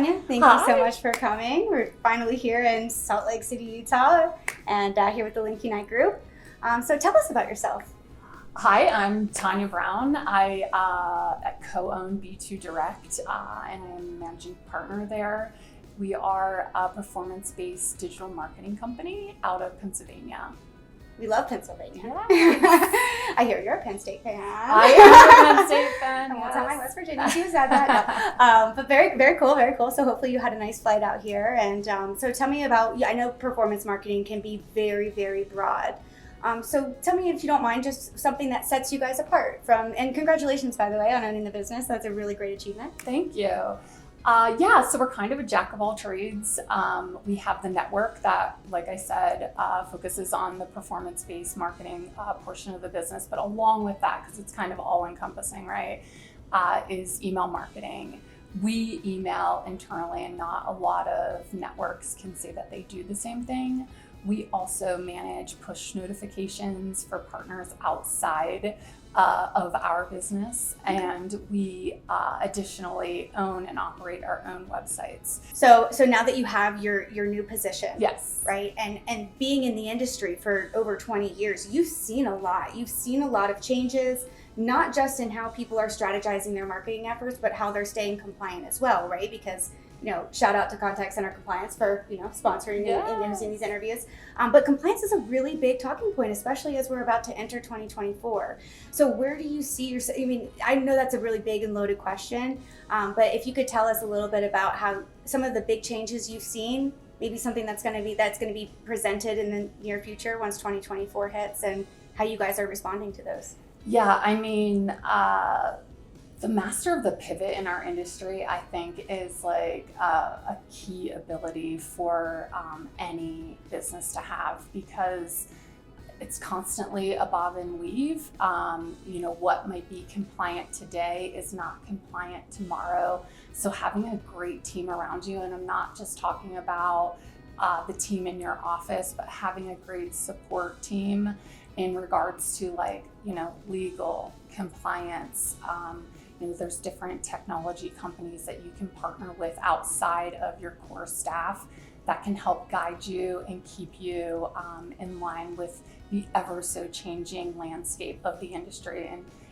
Tanya. Thank you so much for coming. We're finally here in Salt Lake City, Utah, and here with the LinkUnite group. So tell us about yourself. Hi, I'm Tanya Brown. I co-own B2 Direct, and I'm managing partner there. We are a performance-based digital marketing company out of Pennsylvania. We love Pennsylvania. Yes. I hear you're a Penn State fan. I am a Penn State fan. I won't Yes. tell my West Virginia she said that. No. But very, very cool, very cool. So hopefully you had a nice flight out here. And so tell me about, I know performance marketing can be very, very broad. So tell me, if you don't mind, just something that sets you guys apart from, and congratulations, by the way, on owning the business. That's a really great achievement. Thank you. So we're kind of a jack of all trades. We have the network that, like I said, focuses on the performance-based marketing portion of the business, but along with that, because it's kind of all-encompassing, right, is email marketing. We email internally, and not a lot of networks can say that they do the same thing. We also manage push notifications for partners outside of our business, and we additionally own and operate our own websites. So now that you have your new position, Yes, right, and being in the industry for over 20 years, you've seen a lot. You've seen a lot of changes, not just in how people are strategizing their marketing efforts, but how they're staying compliant as well, right? Because shout out to Contact Center Compliance for sponsoring and hosting these interviews. But compliance is a really big talking point, especially as we're about to enter 2024. So where do you see yourself? I mean, I know that's a really big and loaded question, but if you could tell us a little bit about how some of the big changes you've seen, maybe something that's going to be presented in the near future once 2024 hits, and how you guys are responding to those. Yeah, I mean, the master of the pivot in our industry, I think, is like a key ability for any business to have, because it's constantly a bob and weave. What might be compliant today is not compliant tomorrow. So having a great team around you, and I'm not just talking about the team in your office, but having a great support team in regards to legal compliance. There's different technology companies that you can partner with outside of your core staff that can help guide you and keep you in line with the ever so changing landscape of the industry,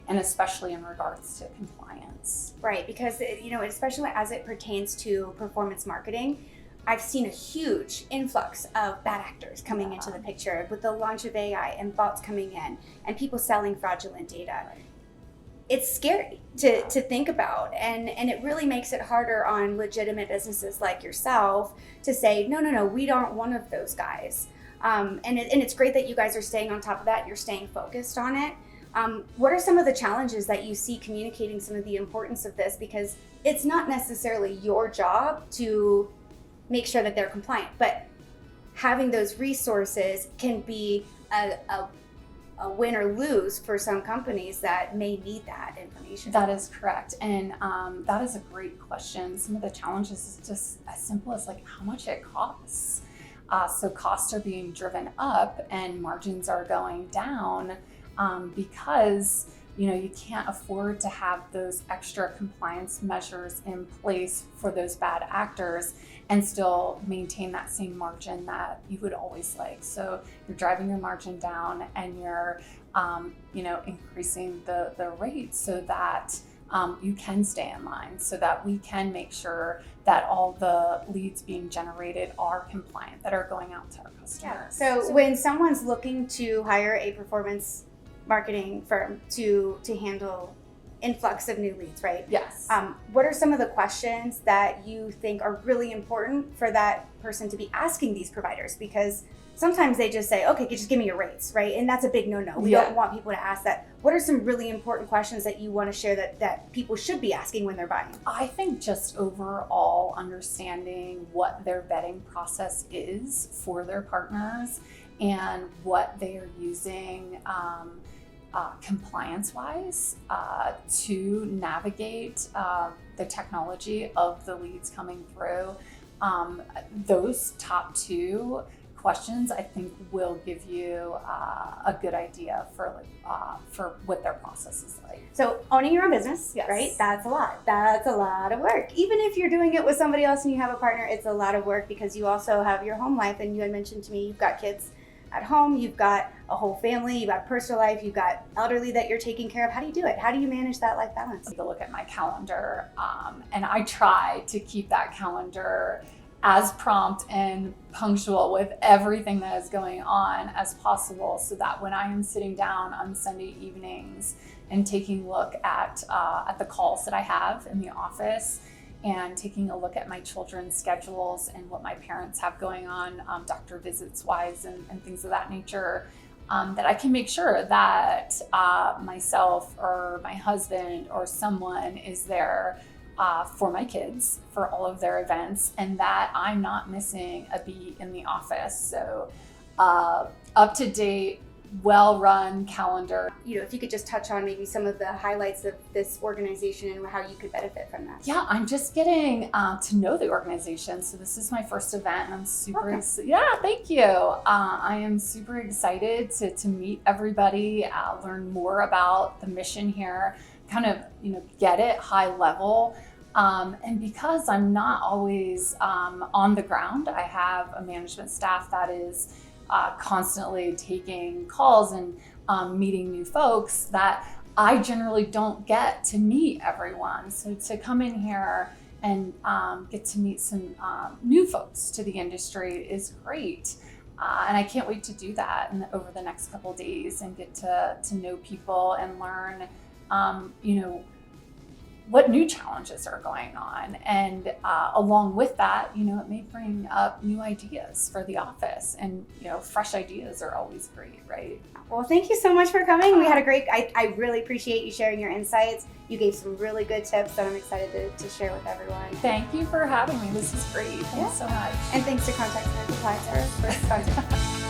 and especially in regards to compliance. Right, because especially as it pertains to performance marketing, I've seen a huge influx of bad actors coming into the picture with the launch of AI and bots coming in and people selling fraudulent data. Right. It's scary to think about, and it really makes it harder on legitimate businesses like yourself to say, no, we aren't one of those guys. And it's great that you guys are staying on top of that, you're staying focused on it. What are some of the challenges that you see communicating some of the importance of this? Because it's not necessarily your job to make sure that they're compliant, but having those resources can be a win or lose for some companies that may need that information. That is correct, and that is a great question. Some of the challenges is just as simple as how much it costs. So costs are being driven up and margins are going down because you can't afford to have those extra compliance measures in place for those bad actors and still maintain that same margin that you would always like. So you're driving your margin down, and you're increasing the rate so that you can stay in line, so that we can make sure that all the leads being generated are compliant, that are going out to our customers. Yeah. So when someone's looking to hire a performance marketing firm to handle influx of new leads, right? Yes. What are some of the questions that you think are really important for that person to be asking these providers? Because sometimes they just say, okay, just give me your rates, right? And that's a big no-no. We don't want people to ask that. What are some really important questions that you want to share that people should be asking when they're buying? I think just overall understanding what their vetting process is for their partners and what they are using compliance-wise to navigate the technology of the leads coming through. Those top two questions, I think will give you a good idea for what their process is like. So owning your own business, Yes. right? That's a lot. That's a lot of work. Even if you're doing it with somebody else and you have a partner, it's a lot of work because you also have your home life. And you had mentioned to me, you've got kids at home, you've got a whole family, you've got personal life, you've got elderly that you're taking care of. How do you do it? How do you manage that life balance? Take a look at my calendar, and I try to keep that calendar as prompt and punctual with everything that is going on as possible, so that when I am sitting down on Sunday evenings and taking a look at the calls that I have in the office, and taking a look at my children's schedules and what my parents have going on, doctor visits wise and things of that nature, that I can make sure that myself or my husband or someone is there for my kids, for all of their events, and that I'm not missing a beat in the office. So up to date, well-run calendar. If you could just touch on maybe some of the highlights of this organization and how you could benefit from that. Yeah, I'm just getting to know the organization. So this is my first event, and I'm super excited. Yeah, thank you. I am super excited to meet everybody, learn more about the mission here, kind of get it high level. And because I'm not always on the ground, I have a management staff that is constantly taking calls and meeting new folks that I generally don't get to meet everyone. So to come in here and get to meet some new folks to the industry is great. And I can't wait to do that over the next couple of days and get to know people and learn, what new challenges are going on. And along with that, it may bring up new ideas for the office, and fresh ideas are always great, right? Well, thank you so much for coming. We had a great, I really appreciate you sharing your insights. You gave some really good tips that I'm excited to share with everyone. Thank you for having me. This is great. Thanks so much. And thanks to Contact Center Supply for sponsoring.